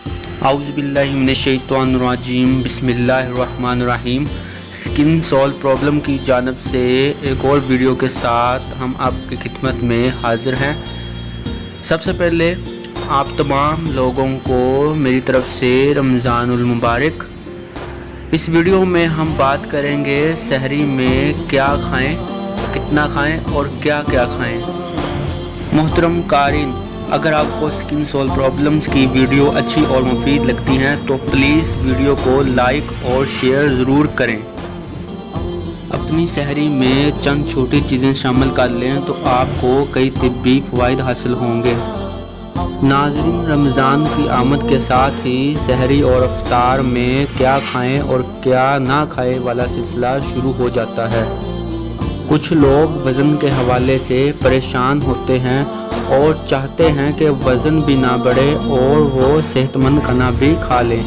اعوذ باللہ من الشیطان الرجیم، بسم اللہ الرحمن الرحیم۔ سکن سول پرابلم کی جانب سے ایک اور ویڈیو کے ساتھ ہم آپ کی خدمت میں حاضر ہیں۔ سب سے پہلے آپ تمام لوگوں کو میری طرف سے رمضان المبارک۔ اس ویڈیو میں ہم بات کریں گے سحری میں کیا کھائیں، کتنا کھائیں اور کیا کیا کھائیں۔ محترم قارئین، اگر آپ کو سکن سول پرابلمز کی ویڈیو اچھی اور مفید لگتی ہیں تو پلیز ویڈیو کو لائک اور شیئر ضرور کریں۔ اپنی سحری میں چند چھوٹی چیزیں شامل کر لیں تو آپ کو کئی طبی فوائد حاصل ہوں گے۔ ناظرین، رمضان کی آمد کے ساتھ ہی سحری اور افطار میں کیا کھائیں اور کیا نہ کھائیں والا سلسلہ شروع ہو جاتا ہے۔ کچھ لوگ وزن کے حوالے سے پریشان ہوتے ہیں اور چاہتے ہیں کہ وزن بھی نہ بڑھے اور وہ صحت مند کھانا بھی کھا لیں۔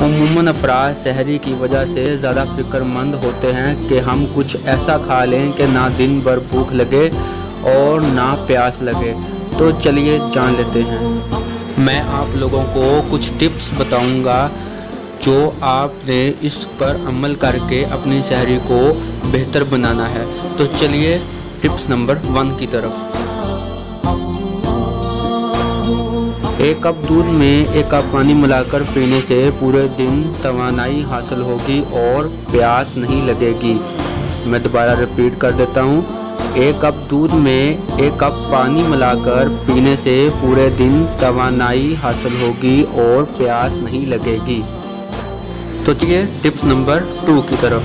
عموماً افراد سحری کی وجہ سے زیادہ فکر مند ہوتے ہیں کہ ہم کچھ ایسا کھا لیں کہ نہ دن بھر بھوک لگے اور نہ پیاس لگے۔ تو چلیے جان لیتے ہیں۔ میں آپ لوگوں کو کچھ ٹپس بتاؤں گا جو آپ نے اس پر عمل کر کے اپنی سحری کو بہتر بنانا ہے۔ تو چلیے ٹپس نمبر 1 کی طرف۔ 1 کپ دودھ میں 1 کپ پانی ملا کر پینے سے پورے دن توانائی حاصل ہوگی اور پیاس نہیں لگے گی۔ میں دوبارہ ریپیٹ کر دیتا ہوں۔ 1 کپ دودھ میں 1 کپ پانی ملا کر پینے سے پورے دن توانائی حاصل ہوگی اور پیاس نہیں لگے گی۔ تو چلیے ٹپس نمبر 2 کی طرف۔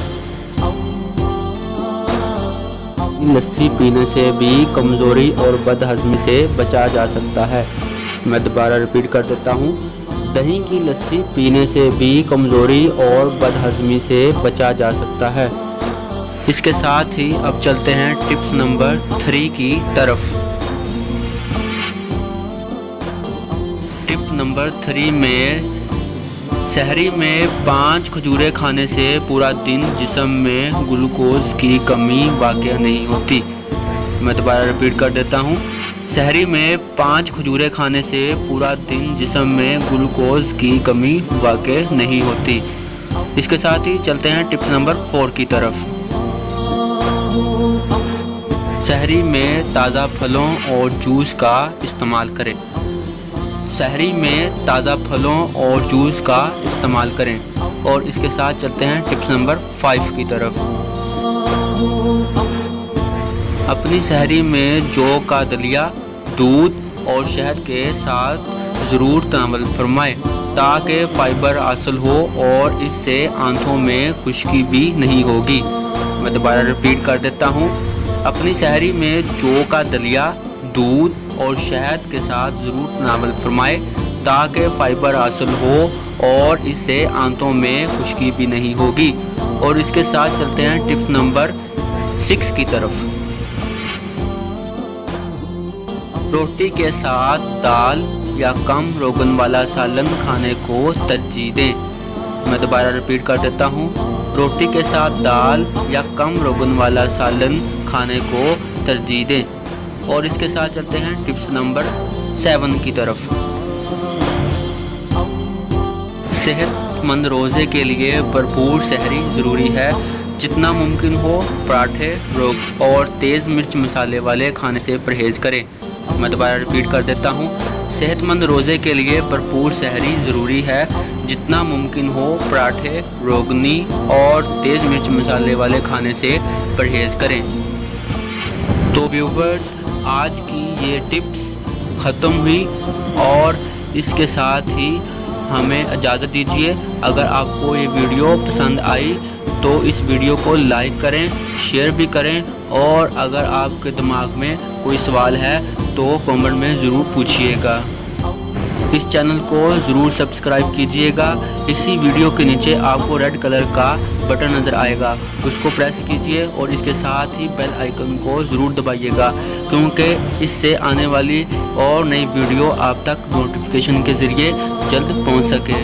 لسی پینے سے بھی کمزوری اور بد ہضمی سے بچا جا سکتا ہے۔ میں دوبارہ ریپیٹ کر دیتا ہوں۔ دہی کی لسی پینے سے بھی کمزوری اور بد ہضمی سے بچا جا سکتا ہے۔ اس کے ساتھ ہی اب چلتے ہیں ٹپس نمبر 3 کی طرف۔ ٹپ نمبر 3 میں سحری میں 5 کھجوریں کھانے سے پورا دن جسم میں گلوکوز کی کمی واقع نہیں ہوتی۔ میں دوبارہ ریپیٹ کر دیتا ہوں۔ سحری میں 5 کھجوریں کھانے سے پورا دن جسم میں گلوکوز کی کمی واقع نہیں ہوتی۔ اس کے ساتھ ہی چلتے ہیں ٹپ نمبر 4 کی طرف۔ سحری میں تازہ پھلوں اور جوس کا استعمال کریں۔ سحری میں تازہ پھلوں اور جوس کا استعمال کریں۔ اور اس کے ساتھ چلتے ہیں ٹپس نمبر 5 کی طرف۔ اپنی سحری میں جو کا دلیا، دودھ اور شہد کے ساتھ ضرور تناول فرمائیں تاکہ فائبر حاصل ہو اور اس سے آنتوں میں خشکی بھی نہیں ہوگی۔ میں دوبارہ ریپیٹ کر دیتا ہوں۔ اپنی سحری میں جو کا دلیا، دودھ اور شہد کے ساتھ ضرور تناول فرمائیں تاکہ فائبر حاصل ہو اور اس سے آنتوں میں خشکی بھی نہیں ہوگی۔ اور اس کے ساتھ چلتے ہیں ٹپ نمبر 6 کی طرف۔ روٹی کے ساتھ دال یا کم روغن والا سالن کھانے کو ترجیح دیں۔ میں دوبارہ ریپیٹ کر دیتا ہوں۔ روٹی کے ساتھ دال یا کم روغن والا سالن کھانے کو ترجیح دیں۔ اور اس کے ساتھ چلتے ہیں ٹپس نمبر 7 کی طرف۔ صحت مند روزے کے لیے بھرپور سحری ضروری ہے۔ جتنا ممکن ہو پراٹھے اور تیز مرچ مسالے والے کھانے سے پرہیز کریں۔ میں دوبارہ ریپیٹ کر دیتا ہوں۔ صحت مند روزے کے لیے بھرپور سحری ضروری ہے۔ جتنا ممکن ہو پراٹھے، روغنی اور تیز مرچ مسالے والے کھانے سے پرہیز کریں۔ تو ویورز، آج کی یہ ٹپس ختم ہوئی اور اس کے ساتھ ہی ہمیں اجازت دیجیے۔ اگر آپ کو یہ ویڈیو پسند آئی تو اس ویڈیو کو لائک کریں، شیئر بھی کریں اور اگر آپ کے دماغ میں کوئی سوال ہے تو کامنٹ میں ضرور پوچھیے گا۔ اس چینل کو ضرور سبسکرائب کیجیے گا۔ اسی ویڈیو کے نیچے آپ کو ریڈ کلر کا بٹن نظر آئے گا، اس کو پریس کیجیے اور اس کے ساتھ ہی بیل آئیکن کو ضرور دبائیے گا کیونکہ اس سے آنے والی اور نئی ویڈیو آپ تک نوٹیفیکیشن کے ذریعے جلد پہنچ سکے۔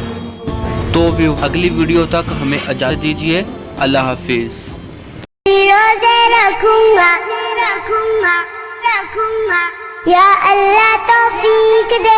تو اگلی ویڈیو تک ہمیں اجازت دیجیے۔ اللہ حافظ۔ روزے رکھوں گا یا اللہ توفیق دے